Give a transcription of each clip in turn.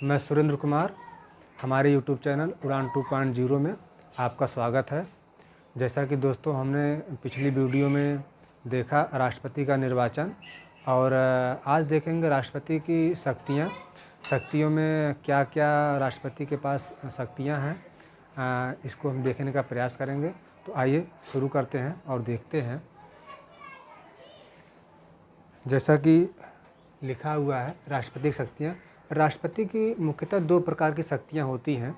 मैं सुरेंद्र कुमार, हमारे YouTube channel उड़ान 2.0 में आपका स्वागत है। जैसा कि दोस्तों हमने पिछली वीडियो में देखा राष्ट्रपति का निर्वाचन, और आज देखेंगे राष्ट्रपति की शक्तियों में क्या क्या राष्ट्रपति के पास शक्तियां हैं, इसको हम देखने का प्रयास करेंगे। तो आइए शुरू करते हैं और देखते हैं। जैसा कि लिखा हुआ है राष्ट्रपति की शक्तियाँ। राष्ट्रपति की मुख्यतः दो प्रकार की शक्तियाँ होती हैं,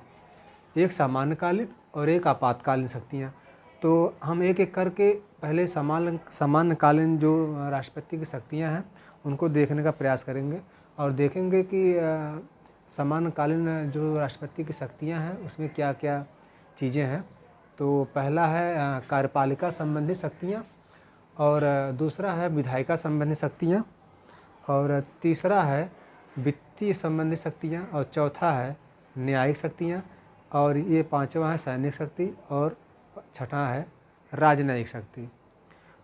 एक सामान्यकालीन और एक आपातकालीन शक्तियाँ। तो हम एक एक करके पहले सामान्यकालीन जो राष्ट्रपति की शक्तियाँ हैं उनको देखने का प्रयास करेंगे और देखेंगे कि सामान्यकालीन जो राष्ट्रपति की शक्तियाँ हैं उसमें क्या क्या चीज़ें हैं। तो पहला है कार्यपालिका संबंधी शक्तियाँ, और दूसरा है विधायिका संबंधी शक्तियाँ, और तीसरा है वित्तीय संबंधी शक्तियाँ, और चौथा है न्यायिक शक्तियाँ, और ये पांचवा है सैनिक शक्ति, और छठा है राजनयिक शक्ति।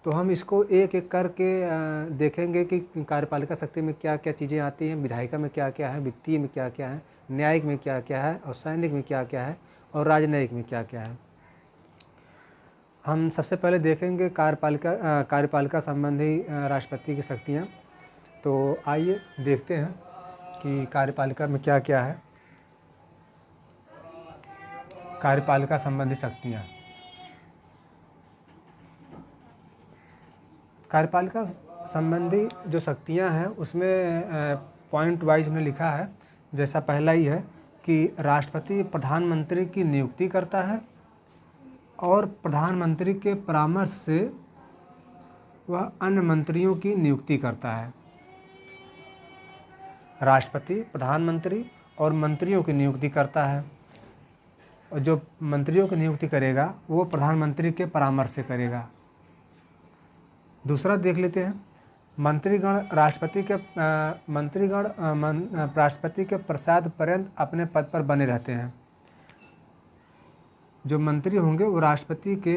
तो हम इसको एक एक करके देखेंगे कि कार्यपालिका शक्ति में क्या क्या चीज़ें आती हैं, विधायिका में क्या क्या है, वित्तीय में क्या क्या है, न्यायिक में क्या क्या है, और सैनिक में क्या क्या है, और राजनयिक में क्या क्या है। हम सबसे पहले देखेंगे कार्यपालिका संबंधी राष्ट्रपति की शक्तियाँ। तो आइए देखते हैं कि कार्यपालिका में क्या क्या है। कार्यपालिका संबंधी शक्तियाँ। कार्यपालिका संबंधी जो शक्तियाँ हैं उसमें पॉइंट वाइज में लिखा है। जैसा पहला ही है कि राष्ट्रपति प्रधानमंत्री की नियुक्ति करता है और प्रधानमंत्री के परामर्श से वह अन्य मंत्रियों की नियुक्ति करता है। राष्ट्रपति प्रधानमंत्री और मंत्रियों की नियुक्ति करता है, और जो मंत्रियों की नियुक्ति करेगा वो प्रधानमंत्री के परामर्श से करेगा। दूसरा देख लेते हैं, राष्ट्रपति के प्रसाद पर्यंत अपने पद पर बने रहते हैं। जो मंत्री होंगे वो राष्ट्रपति के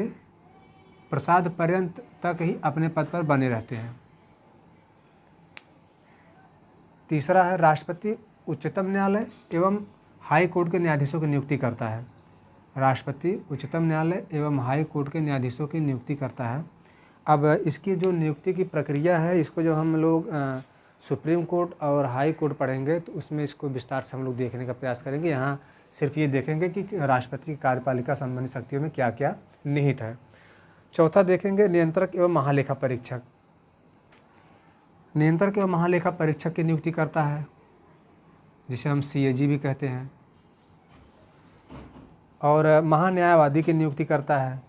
प्रसाद पर्यंत तक ही अपने पद पर बने रहते हैं। तीसरा है राष्ट्रपति उच्चतम न्यायालय एवं हाई कोर्ट के न्यायाधीशों की नियुक्ति करता है। राष्ट्रपति उच्चतम न्यायालय एवं हाई कोर्ट के न्यायाधीशों की नियुक्ति करता है। अब इसकी जो नियुक्ति की प्रक्रिया है, इसको जब हम लोग सुप्रीम कोर्ट और हाई कोर्ट पढ़ेंगे तो उसमें इसको विस्तार से हम लोग देखने का प्रयास करेंगे। यहाँ सिर्फ ये देखेंगे कि राष्ट्रपति की कार्यपालिका संबंधी शक्तियों में क्या क्या निहित है। चौथा देखेंगे नियंत्रक एवं महालेखा परीक्षक। नियंत्रक एवं महालेखा परीक्षक की नियुक्ति करता है, जिसे हम CAG भी कहते हैं, और महान्यायवादी की नियुक्ति करता है।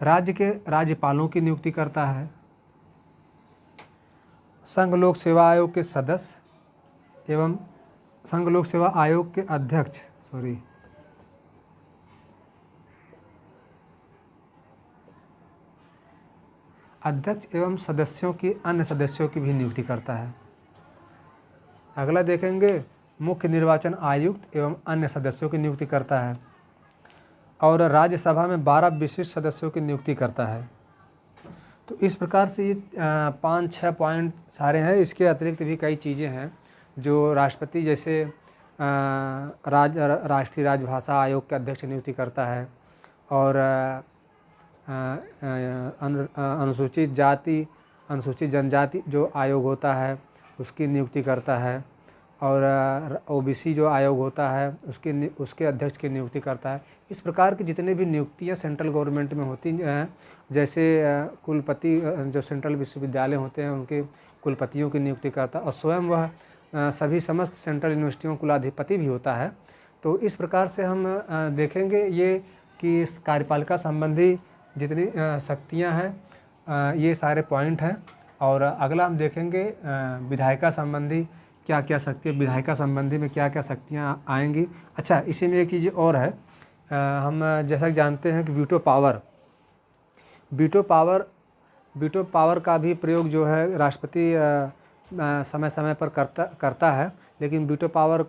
राज्य के राज्यपालों की नियुक्ति करता है। संघ लोक सेवा आयोग के सदस्य एवं संघ लोक सेवा आयोग के अध्यक्ष एवं सदस्यों की अन्य सदस्यों की भी नियुक्ति करता है। अगला देखेंगे मुख्य निर्वाचन आयुक्त एवं अन्य सदस्यों की नियुक्ति करता है, और राज्यसभा में 12 विशिष्ट सदस्यों की नियुक्ति करता है। तो इस प्रकार से ये 5-6 पॉइंट सारे हैं। इसके अतिरिक्त भी कई चीज़ें हैं जो राष्ट्रपति, जैसे राष्ट्रीय राजभाषा आयोग के अध्यक्ष की नियुक्ति करता है, और अनुसूचित जाति अनुसूचित जनजाति जो आयोग होता है उसकी नियुक्ति करता है, और OBC जो आयोग होता है उसके अध्यक्ष की नियुक्ति करता है। इस प्रकार की जितने भी नियुक्तियां सेंट्रल गवर्नमेंट में होती हैं, जैसे कुलपति जो सेंट्रल विश्वविद्यालय होते हैं उनके कुलपतियों की नियुक्ति करता है, और स्वयं वह सभी समस्त सेंट्रल यूनिवर्सिटियों कुलाधिपति भी होता है। तो इस प्रकार से हम देखेंगे ये कि इस कार्यपालिका संबंधी जितनी शक्तियाँ हैं ये सारे पॉइंट हैं। और अगला हम देखेंगे विधायिका संबंधी क्या क्या शक्ति, विधायिका संबंधी में क्या क्या शक्तियाँ आएंगी। अच्छा, इसी में एक चीज़ और है, हम जैसा कि जानते हैं कि वीटो पावर का भी प्रयोग जो है राष्ट्रपति समय समय पर करता है, लेकिन वीटो पावर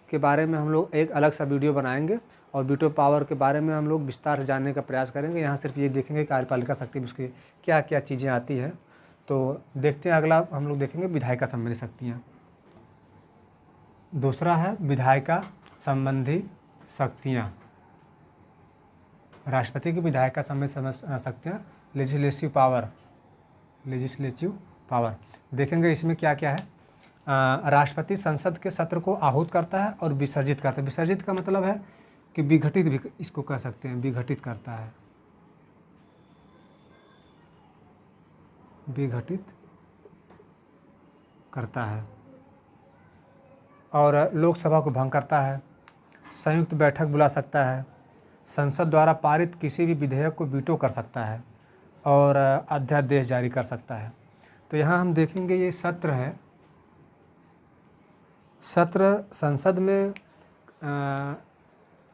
के बारे में हम लोग एक अलग सा वीडियो बनाएंगे और वीटो पावर के बारे में हम लोग विस्तार से जानने का प्रयास करेंगे। यहाँ सिर्फ ये देखेंगे कार्यपालिका शक्ति में उसकी क्या क्या चीज़ें आती हैं। तो देखते हैं, अगला हम लोग देखेंगे विधायिका संबंधी शक्तियाँ। दूसरा है विधायिका संबंधी शक्तियाँ। राष्ट्रपति की विधायिका संबंधी शक्तियाँ, लेजिस्लेटिव पावर देखेंगे। इसमें क्या क्या है। राष्ट्रपति संसद के सत्र को आहूत करता है और विसर्जित करता है। विसर्जित का मतलब है कि विघटित भी इसको कह सकते हैं, विघटित करता है, विघटित करता है। और लोकसभा को भंग करता है, संयुक्त बैठक बुला सकता है, संसद द्वारा पारित किसी भी विधेयक को वीटो कर सकता है और अध्यादेश जारी कर सकता है। तो यहाँ हम देखेंगे ये सत्र है। सत्र संसद में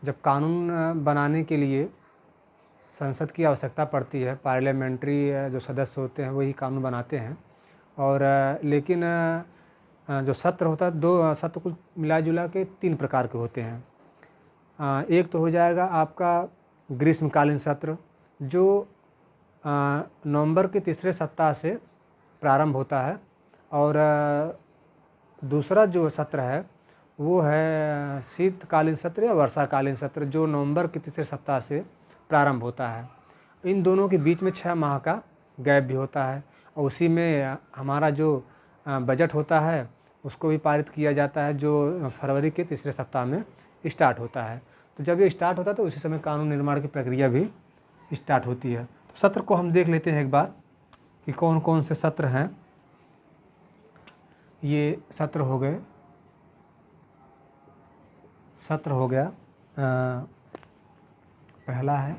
जब कानून बनाने के लिए संसद की आवश्यकता पड़ती है, पार्लियामेंट्री जो सदस्य होते हैं वही कानून बनाते हैं। और लेकिन जो सत्र होता है, दो सत्र कुल मिला जुला के 3 प्रकार के होते हैं। एक तो हो जाएगा आपका ग्रीष्मकालीन सत्र, जो नवंबर के तीसरे सप्ताह से प्रारंभ होता है। और दूसरा जो सत्र है वो है शीतकालीन सत्र या वर्षाकालीन सत्र, जो नवंबर के तीसरे सप्ताह से प्रारंभ होता है। इन दोनों के बीच में 6 माह का गैप भी होता है और उसी में हमारा जो बजट होता है उसको भी पारित किया जाता है, जो फरवरी के तीसरे सप्ताह में स्टार्ट होता है। तो जब ये स्टार्ट होता है तो उसी समय कानून निर्माण की प्रक्रिया भी स्टार्ट होती है। तो सत्र को हम देख लेते हैं एक बार कि कौन कौन से सत्र हैं। ये सत्र हो गए, सत्र हो गया पहला है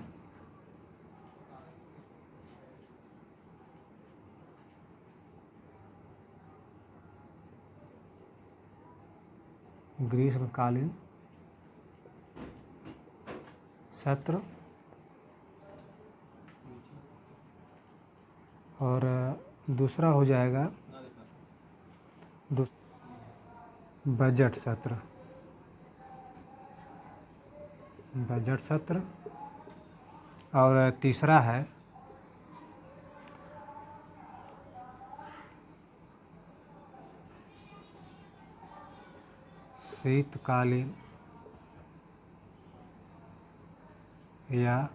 ग्रीष्मकालीन सत्र और दूसरा हो जाएगा बजट सत्र, बजट सत्र। और तीसरा है शीतकालीन या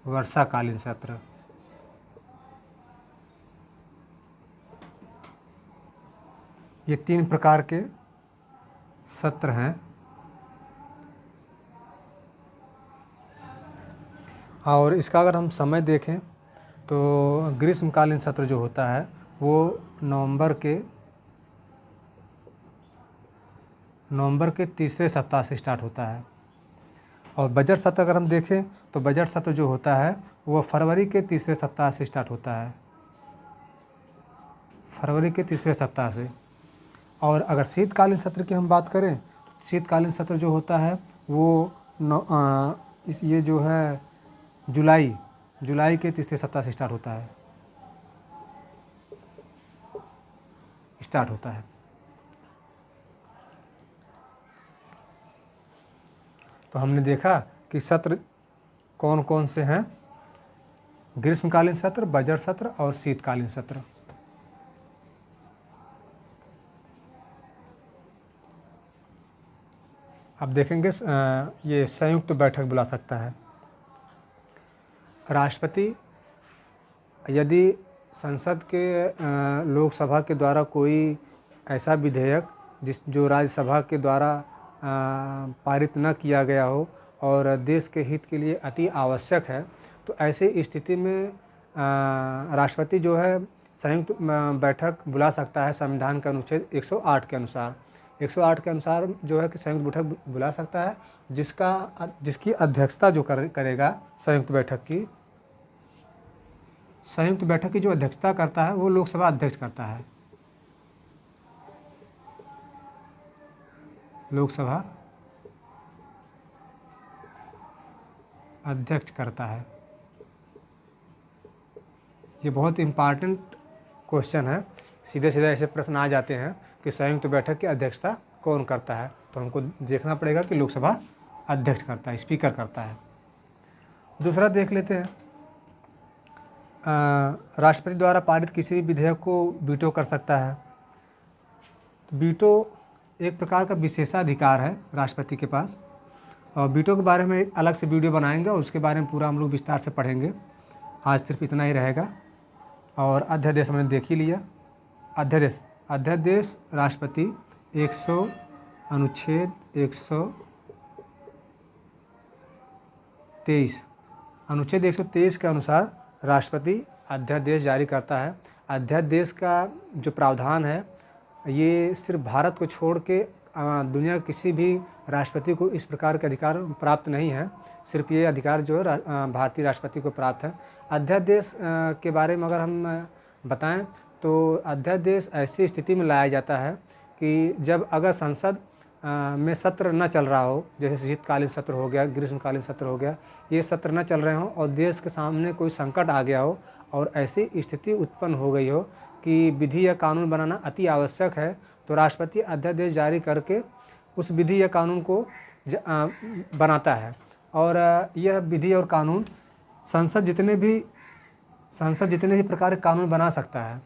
वर्षाकालीन सत्र। ये 3 प्रकार के सत्र हैं। और इसका अगर हम समय देखें तो ग्रीष्मकालीन सत्र जो होता है वो नवंबर के तीसरे सप्ताह से स्टार्ट होता है। और बजट सत्र अगर हम देखें तो बजट सत्र जो होता है वो फरवरी के तीसरे सप्ताह से स्टार्ट होता है, फरवरी के तीसरे सप्ताह से। और अगर शीतकालीन सत्र की हम बात करें तो शीतकालीन सत्र जो होता है वो ये जो है जुलाई के तीसरे सप्ताह से स्टार्ट होता है। तो हमने देखा कि सत्र कौन कौन से हैं, ग्रीष्मकालीन सत्र, बजट सत्र और शीतकालीन सत्र। अब देखेंगे ये संयुक्त बैठक बुला सकता है। राष्ट्रपति यदि संसद के लोकसभा के द्वारा कोई ऐसा विधेयक जो राज्यसभा के द्वारा पारित न किया गया हो और देश के हित के लिए अति आवश्यक है, तो ऐसी स्थिति में राष्ट्रपति जो है संयुक्त बैठक बुला सकता है। संविधान के अनुच्छेद 108 के अनुसार 108 के अनुसार जो है कि संयुक्त बैठक बुला सकता है, जिसकी अध्यक्षता जो करेगा संयुक्त बैठक की जो अध्यक्षता करता है वो लोकसभा अध्यक्ष करता है, लोकसभा अध्यक्ष करता है। ये बहुत इम्पॉर्टेंट क्वेश्चन है। सीधे सीधे ऐसे प्रश्न आ जाते हैं कि संयुक्त बैठक की अध्यक्षता कौन करता है, तो हमको देखना पड़ेगा कि लोकसभा अध्यक्ष करता है, स्पीकर करता है। दूसरा देख लेते हैं, राष्ट्रपति द्वारा पारित किसी भी विधेयक को वीटो कर सकता है। वीटो एक प्रकार का विशेषाधिकार है राष्ट्रपति के पास। और वीटो के बारे में अलग से वीडियो बनाएंगे और उसके बारे में पूरा हम लोग विस्तार से पढ़ेंगे। आज सिर्फ इतना ही रहेगा। और अध्यादेश हमने देख ही लिया। अध्यादेश राष्ट्रपति 100 अनुच्छेद 123 अनुच्छेद 123 के अनुसार राष्ट्रपति अध्यादेश जारी करता है। अध्यादेश का जो प्रावधान है ये सिर्फ भारत को छोड़ के दुनिया किसी भी राष्ट्रपति को इस प्रकार के अधिकार प्राप्त नहीं है। सिर्फ ये अधिकार जो है भारतीय राष्ट्रपति को प्राप्त है। अध्यादेश के बारे में अगर हम बताएं तो अध्यादेश ऐसी स्थिति में लाया जाता है कि जब अगर संसद में सत्र न चल रहा हो, जैसे शीतकालीन सत्र हो गया, ग्रीष्मकालीन सत्र हो गया, ये सत्र न चल रहे हों और देश के सामने कोई संकट आ गया हो और ऐसी स्थिति उत्पन्न हो गई हो कि विधि या कानून बनाना अति आवश्यक है, तो राष्ट्रपति अध्यादेश जारी करके उस विधि या कानून को बनाता है। और यह विधि और कानून संसद जितने भी प्रकार के कानून बना सकता है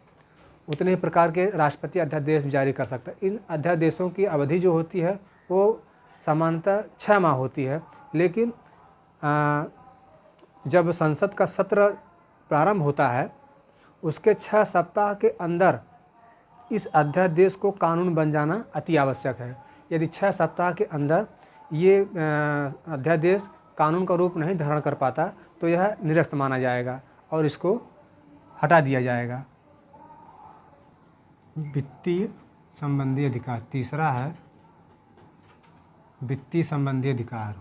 उतने ही प्रकार के राष्ट्रपति अध्यादेश जारी कर सकता है। इन अध्यादेशों की अवधि जो होती है वो सामान्यतः 6 माह होती है, लेकिन जब संसद का सत्र प्रारंभ होता है उसके 6 सप्ताह के अंदर इस अध्यादेश को कानून बन जाना अति आवश्यक है। यदि 6 सप्ताह के अंदर ये अध्यादेश कानून का रूप नहीं धारण कर पाता तो यह निरस्त माना जाएगा और इसको हटा दिया जाएगा। वित्तीय संबंधी अधिकार तीसरा है वित्तीय संबंधी अधिकार।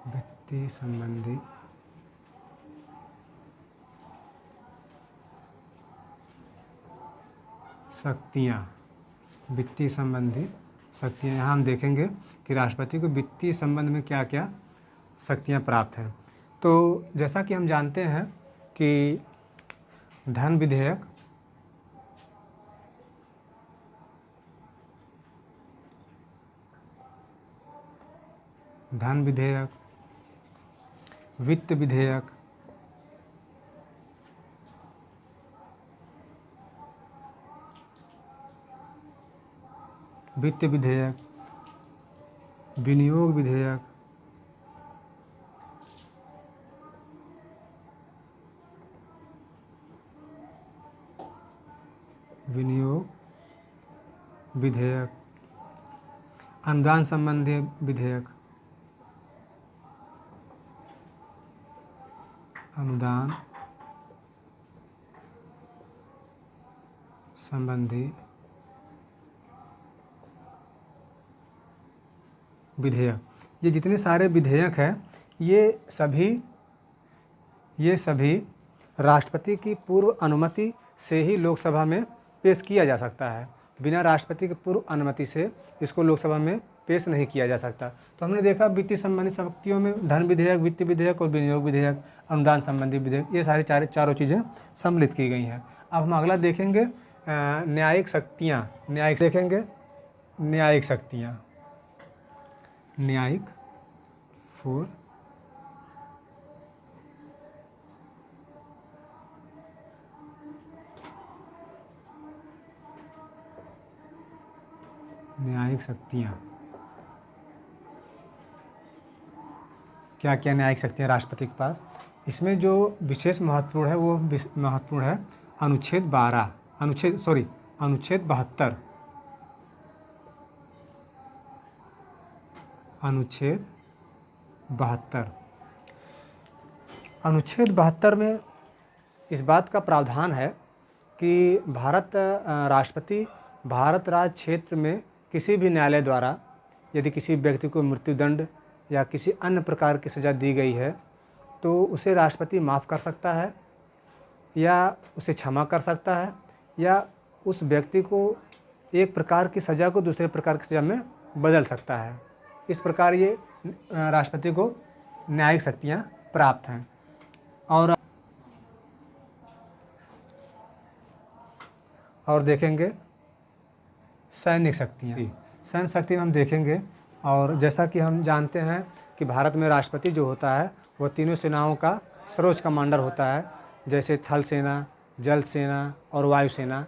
वित्तीय संबंधी शक्तियाँ। वित्तीय संबंधी शक्तियाँ, यहाँ हम देखेंगे कि राष्ट्रपति को वित्तीय संबंध में क्या क्या शक्तियाँ प्राप्त हैं। तो जैसा कि हम जानते हैं कि धन विधेयक, वित्त विधेयक, विनियोग विधेयक, अनुदान संबंधी विधेयक, अनुदान संबंधी विधेयक, ये जितने सारे विधेयक हैं ये सभी राष्ट्रपति की पूर्व अनुमति से ही लोकसभा में पेश किया जा सकता है। बिना राष्ट्रपति के पूर्व अनुमति से इसको लोकसभा में पेश नहीं किया जा सकता। तो हमने देखा वित्तीय संबंधी शक्तियों में धन विधेयक, वित्त विधेयक और विनियोग विधेयक, अनुदान संबंधी विधेयक, ये सारी चारों चीज़ें सम्मिलित की गई हैं। अब हम अगला देखेंगे न्यायिक शक्तियाँ। न्यायिक शक्तियाँ, न्यायिक 4 न्यायिक शक्तियाँ। क्या क्या न्यायिक शक्तियाँ राष्ट्रपति के पास? इसमें जो विशेष महत्वपूर्ण है वो महत्वपूर्ण है अनुच्छेद 72। अनुच्छेद 72 में इस बात का प्रावधान है कि राष्ट्रपति भारत राज्य क्षेत्र में किसी भी न्यायालय द्वारा यदि किसी व्यक्ति को मृत्युदंड या किसी अन्य प्रकार की सज़ा दी गई है तो उसे राष्ट्रपति माफ़ कर सकता है या उसे क्षमा कर सकता है या उस व्यक्ति को एक प्रकार की सज़ा को दूसरे प्रकार की सज़ा में बदल सकता है। इस प्रकार ये राष्ट्रपति को न्यायिक शक्तियाँ प्राप्त हैं। और देखेंगे सैनिक शक्तियाँ। सैन्य शक्ति हम देखेंगे। और जैसा कि हम जानते हैं कि भारत में राष्ट्रपति जो होता है वह तीनों सेनाओं का सर्वोच्च कमांडर होता है, जैसे थल सेना, जल सेना और वायु सेना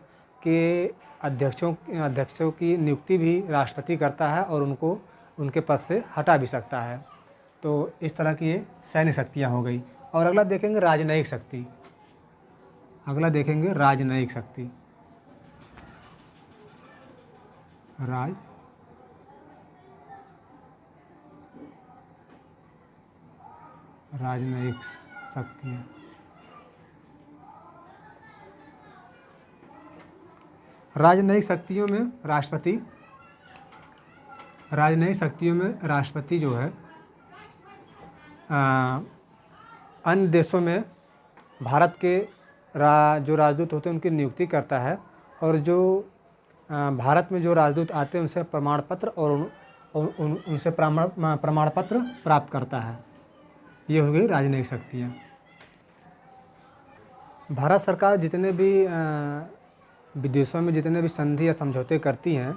के अध्यक्षों की नियुक्ति भी राष्ट्रपति करता है और उनको उनके पद से हटा भी सकता है। तो इस तरह की ये सैन्य शक्तियाँ हो गई। और अगला देखेंगे राजनयिक शक्ति। अगला देखेंगे राजनयिक शक्ति। राजनयिक शक्तियाँ। राजनयिक शक्तियों में राष्ट्रपति जो है अन्य देशों में भारत के जो राजदूत होते हैं उनकी नियुक्ति करता है, और जो भारत में जो राजदूत आते हैं उनसे प्रमाण पत्र और उनसे प्रमाण पत्र प्राप्त करता है। ये हो गई राजनयिक शक्तियाँ। भारत सरकार जितने भी विदेशों में जितने भी संधि या समझौते करती हैं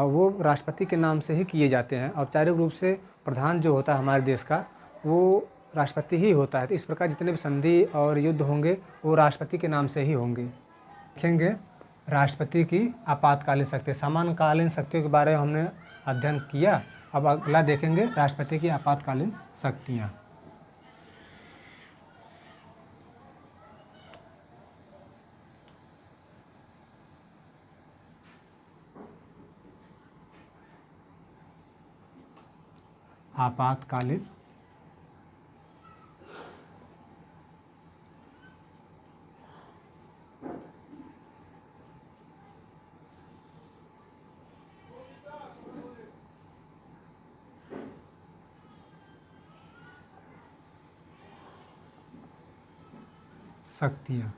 वो राष्ट्रपति के नाम से ही किए जाते हैं। औपचारिक रूप से प्रधान जो होता है हमारे देश का वो राष्ट्रपति ही होता है। तो इस प्रकार जितने भी संधि और युद्ध होंगे वो राष्ट्रपति के नाम से ही होंगे। देखेंगे राष्ट्रपति की आपातकालीन शक्ति। सामान्यकालीन शक्तियों के बारे में हमने अध्ययन किया। अब अगला देखेंगे राष्ट्रपति की आपातकालीन शक्तियाँ। आपातकालीन शक्तियाँ।